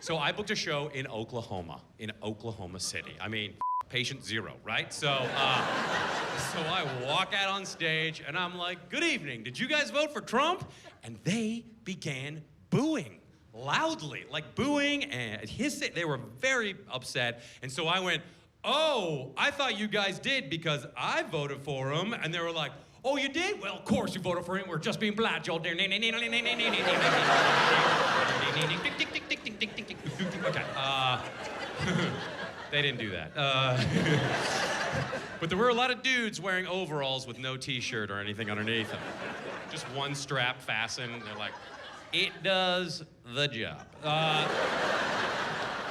So I booked a show in Oklahoma City. I mean, patient zero, right? So I walk out on stage and I'm like, good evening, did you guys vote for Trump? And they began booing loudly, like booing and hissing. They were very upset. And so I went, oh, I thought you guys did because I voted for him. And they were like, oh, you did? Well, of course you voted for him. We're just being polite, Joel. Okay. They didn't do that. But there were a lot of dudes wearing overalls with no t-shirt or anything underneath them. Just one strap fastened. They're like, it does the job.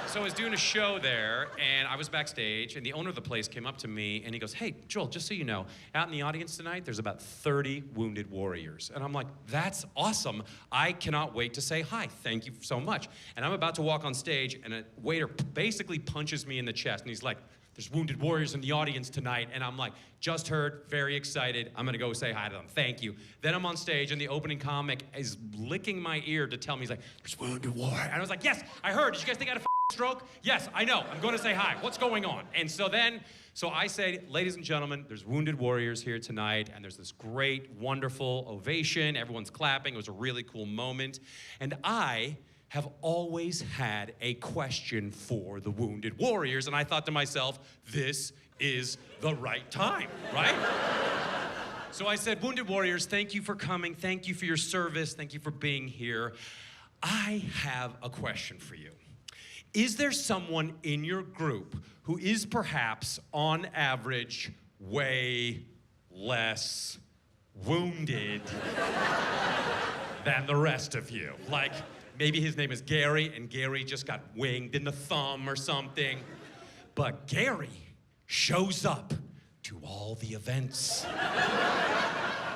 So I was doing a show there, and I was backstage, and the owner of the place came up to me, and he goes, hey, Joel, just so you know, out in the audience tonight, there's about 30 wounded warriors. And I'm like, that's awesome. I cannot wait to say hi. Thank you so much. And I'm about to walk on stage, and a waiter basically punches me in the chest, and he's like, there's wounded warriors in the audience tonight. And I'm like, just heard, very excited. I'm gonna go say hi to them, thank you. Then I'm on stage and the opening comic is licking my ear to tell me, he's like, there's wounded warriors. And I was like, yes, I heard. Did you guys think I had a stroke? Yes, I know, I'm gonna say hi. What's going on? And so I say, ladies and gentlemen, there's wounded warriors here tonight, and there's this great, wonderful ovation. Everyone's clapping. It was a really cool moment. And I have always had a question for the wounded warriors, and I thought to myself, this is the right time, right? So I said, wounded warriors, thank you for coming, thank you for your service, thank you for being here. I have a question for you. Is there someone in your group who is perhaps, on average, way less wounded than the rest of you? Like, maybe his name is Gary, and Gary just got winged in the thumb or something. But Gary shows up to all the events.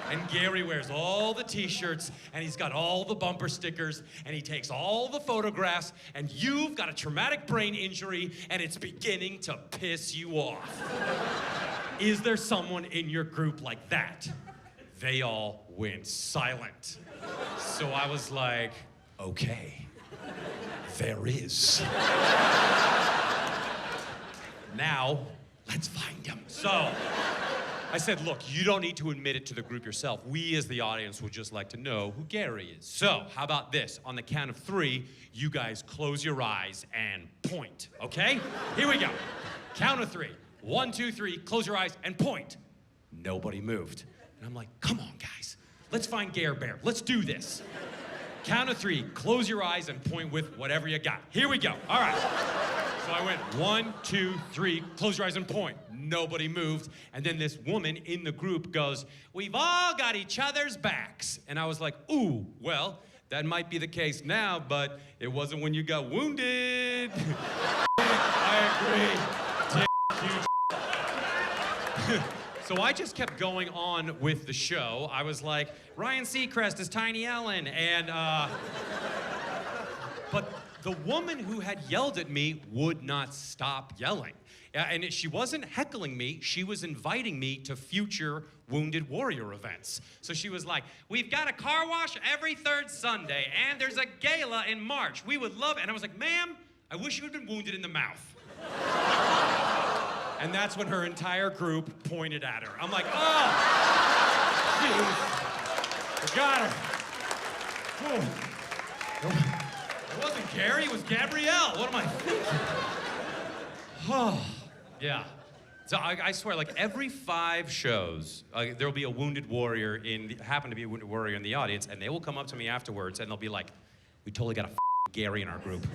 And Gary wears all the t-shirts, and he's got all the bumper stickers, and he takes all the photographs, and you've got a traumatic brain injury, and it's beginning to piss you off. Is there someone in your group like that? They all went silent. So I was like, okay, there is. Now, let's find him. So I said, look, you don't need to admit it to the group yourself. We as the audience would just like to know who Gary is. So how about this? On the count of 3, you guys close your eyes and point, okay? Here we go. Count of 3. 1, 2, 3, close your eyes and point. Nobody moved. And I'm like, come on, guys. Let's find Gare Bear. Let's do this. Count of 3, close your eyes and point with whatever you got. Here we go. All right. So I went 1, 2, 3, close your eyes and point. Nobody moved. And then this woman in the group goes, we've all got each other's backs. And I was like, ooh, well, that might be the case now, but it wasn't when you got wounded. I agree. So I just kept going on with the show. I was like, Ryan Seacrest is Tiny Ellen, and but the woman who had yelled at me would not stop yelling. And she wasn't heckling me, she was inviting me to future Wounded Warrior events. So she was like, we've got a car wash every 3rd Sunday, and there's a gala in March. We would love it. And I was like, ma'am, I wish you had been wounded in the mouth. And that's when her entire group pointed at her. I'm like, oh, geez, I got her. Whew. It wasn't Gary, it was Gabrielle. What am I thinking? Oh, yeah. So I swear, like every 5 shows, there'll be a wounded warrior happen to be a wounded warrior in the audience, and they will come up to me afterwards, and they'll be like, we totally got a Gary in our group.